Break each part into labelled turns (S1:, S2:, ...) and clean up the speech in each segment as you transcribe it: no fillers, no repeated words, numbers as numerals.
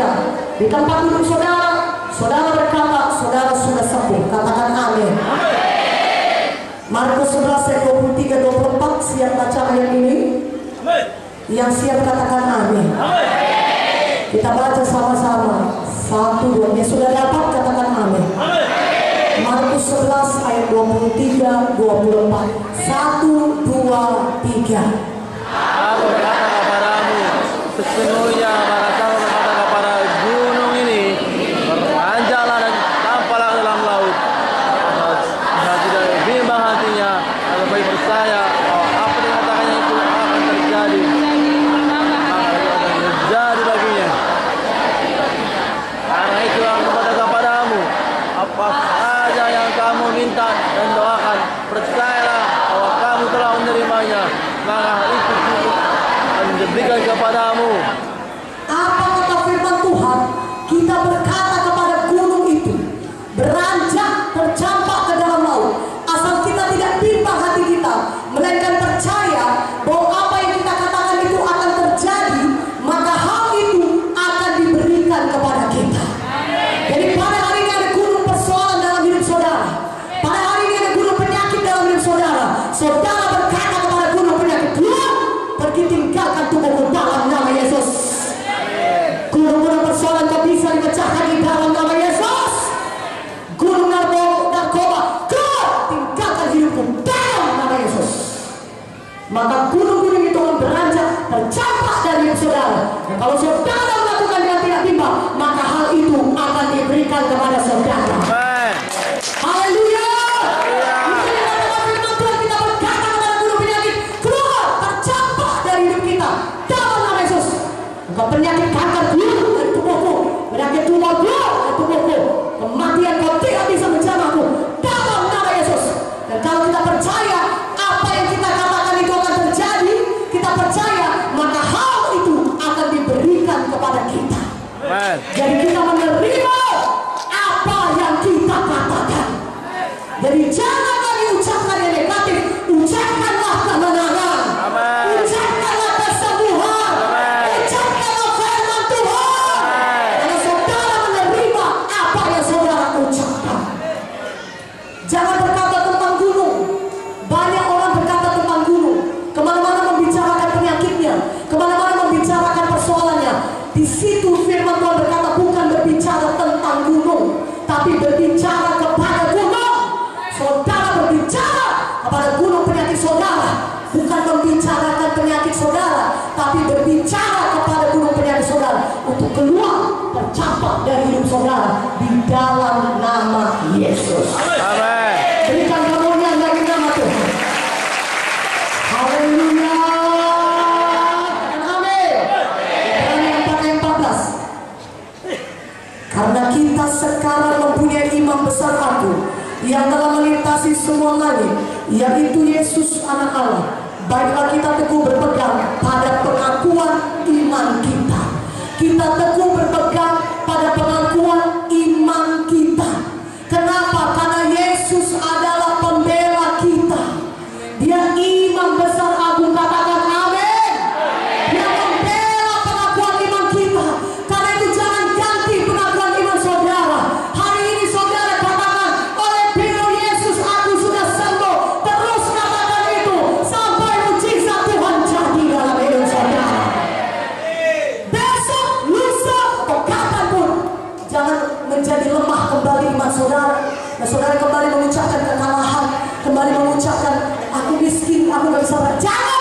S1: saja. Di tempat duduk saudara, saudara berkata, saudara sudah sembuh. Katakan amin. Markus 11 ayat 23-24. Siap baca ayat ini? Yang siap katakan amin. Kita baca sama-sama. 1, 2. Yang sudah dapat katakan amin. Markus 11 ayat 23-24. 1, 2, 3.
S2: Aku berkata kepadamu, sesungguhnya para kamu berkata kepada gunung ini, beranjaklah dan tampaklah ke dalam laut. Dan tidak bimbang hatinya, kalau bagi percaya bahwa apa yang dikatakannya itu akan terjadi, maka itu akan terjadi baginya. Karena itu aku berkata kepadamu, apa saja yang kamu minta dan doakan, percayalah bahwa kamu telah menerimanya, maka itu akan diberikan kepadamu.
S1: Apa kata firman Tuhan? Kita berkata kepada gunung itu, beranjak, tercampak ke dalam laut. Asal kita tidak bimbang hati kita, melainkan percaya bahwa apa yang kita katakan itu akan terjadi, maka hal itu akan diberikan kepada kita. Jadi pada hari ini ada gunung persoalan dalam hidup saudara. Pada hari ini ada gunung penyakit dalam hidup saudara. Saudara berkata kepada gunung penyakit, "Gunung, pergi tinggalkan tubuhku dalam nama Yesus." Gunung-gunung persoalan kau bisa dipecahkan di dalam nama Yesus. Gunung narkoba, kau tinggalkan hidupku dalam nama Yesus. Maka gunung-gunung itu akan beranjak, tercampak dari hidup saudara. Dan kalau saudara melakukan dengan tidak bimbang, maka hal itu akan diberikan kepada saudara. Haleluya. Kita berkata kepada gunung penyakit, keluar, tercampak dari hidup kita dalam nama Yesus. Maka penyakit kanker keluar dari tubuhku, penyakit tumor keluar dari tubuhku, kematian kau tidak bisa menjamahku dalam nama Yesus. Dan kalau kita percaya apa yang kita katakan itu akan terjadi, kita percaya, maka hal itu akan diberikan kepada kita. Jadi kita menerima apa yang kita katakan. Jadi jangan lagi ucapkan yang negatif, ucapkanlah kemenangan, ucapkanlah kesembuhan, ucapkanlah firman Tuhan. Karena saudara menerima apa yang saudara ucapkan. Jangan berkata tentang gunung. Banyak orang berkata tentang gunung, kemana-mana membicarakan penyakitnya, kemana-mana membicarakan persoalannya. Di situ firman Tuhan berkata bukan berbicara tentang gunung, tapi berbicara kepada gunung. Saudara berbicara kepada gunung penyakit saudara, bukan membicarakan penyakit saudara, tapi berbicara kepada gunung penyakit saudara untuk keluar, tercampak dari hidup saudara di dalam nama Yesus.
S2: Amin.
S1: Berikan kemuliaan bagi nama Tuhan. Haleluya. Amin. Ibrani 4:14. Karena kita sekarang mempunyai imam besar agung yang telah melintasi semua langit, yaitu Yesus Anak Allah. Baiklah kita teguh berpegang pada pengakuan iman kita. Kita teguh berpegang pada pengakuan iman kita. Kenapa? Karena Yesus adalah pembela kita. Dia imam besar agung, katakan amin. Dia membela pengakuan iman kita. Karena itu jangan ganti pengakuan iman saudara. Hari ini saudara katakan, oleh biro Yesus aku sudah sembuh. Terus katakan itu sampai mujizat Tuhan jadi dalam hidup saudara. Besok, lusa, atau kapanpun, jangan menjadi lemah kembali iman saudara. Dan saudara kembali mengucapkan kekalahan, kembali mengucapkan aku miskin, aku gak bisa berjalan. Jangan.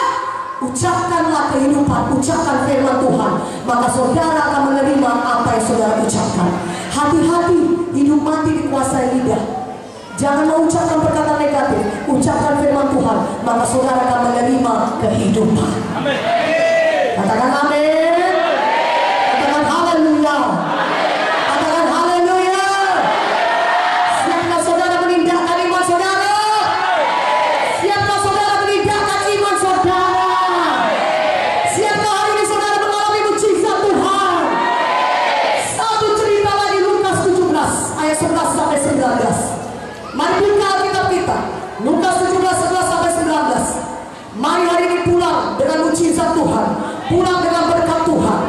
S1: Ucapkanlah kehidupan, ucapkan firman Tuhan, maka saudara akan menerima apa yang saudara ucapkan. Hati-hati, hidup mati dikuasai lidah. Jangan mengucapkan perkataan negatif, ucapkan firman Tuhan, maka saudara akan menerima kehidupan.
S2: Amin.
S1: Katakan amin. Katakan haleluya. Katakan haleluya. Siapkah saudara menindakkan iman saudara? Siapkah saudara menindakkan iman saudara? Siapkah hari ini saudara mengalami mujizat Tuhan? Satu cerita lagi, Lukas 17 ayat 11 sampai 19. Mari buka Alkitab kita, Lukas 17 11 sampai 19. Mari hari ini pulang dengan mujizat Tuhan, pulang dengan berkat Tuhan,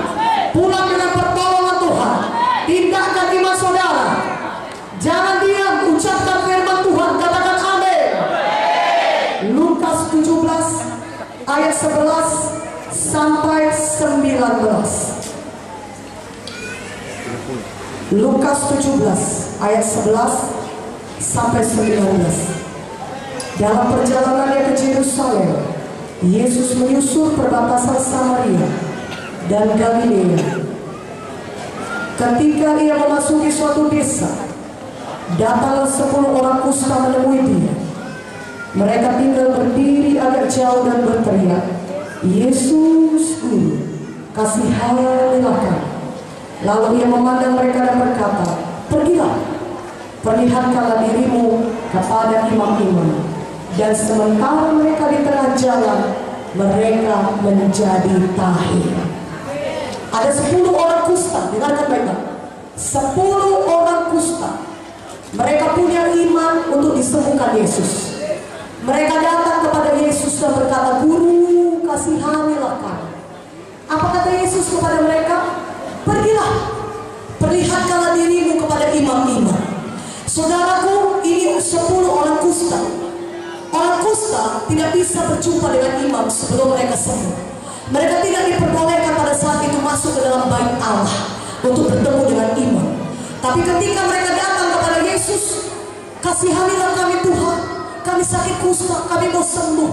S1: pulang dengan pertolongan Tuhan, 11 sampai 19. Lukas 17 ayat 11 sampai 19. Dalam perjalanannya ke Yerusalem, Yesus menyusur perbatasan Samaria dan Galilea. Ketika ia memasuki suatu desa, datanglah 10 orang kusta menemui dia. Mereka tinggal berdiri agak jauh dan berteriak, "Yesus, Guru, kasihanilah kami." Lalu ia memandang mereka dan berkata, "Pergilah, perlihatkanlah dirimu kepada imam-imam." Dan sementara mereka di tengah jalan, mereka menjadi tahir. Ada 10 orang kusta, dengarkan baik-baik. 10 orang kusta. Mereka punya iman untuk disembuhkan Yesus. Mereka datang kepada Yesus dan berkata, "Guru, kasihanilah kami." Apa kata Yesus kepada mereka? "Pergilah, perlihatkanlah dirimu kepada imam-imam." Saudaraku, ini 10 orang kusta. Orang kusta tidak bisa berjumpa dengan imam sebelum mereka sembuh. Mereka tidak diperbolehkan pada saat itu masuk ke dalam bait Allah untuk bertemu dengan imam. Tapi ketika mereka datang kepada Yesus, "Kasihanilah kami Tuhan, kami sakit kusta, kami mau sembuh."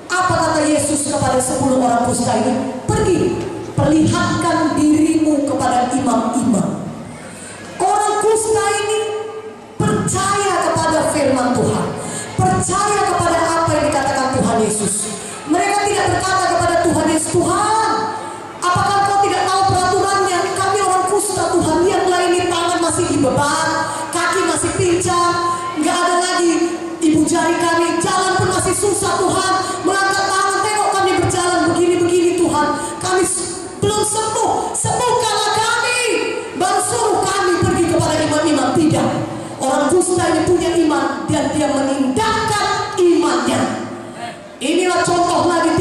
S1: Apa kata Yesus kepada 10 orang kusta ini? "Pergi, perlihatkan dirimu kepada imam-imam." Orang kusta ini percaya kepada firman Tuhan, percaya kepada apa yang dikatakan Tuhan Yesus. Mereka tidak berkata kepada Tuhan Yesus, "Tuhan, apakah kau tidak tahu peraturannya? Kami orang kusta, Tuhan, lihatlah ini tangan masih dibeban, kaki masih pincang, nggak ada lagi ibu jari kami, jalan pun masih susah Tuhan, mengangkat tangan, tengok kami berjalan begini-begini Tuhan, kami belum sembuh, sembuhkanlah kami, baru suruh kami pergi kepada imam-imam." Tidak, orang kusta ini punya iman dan dia menindakkan imannya. Inilah contoh lagi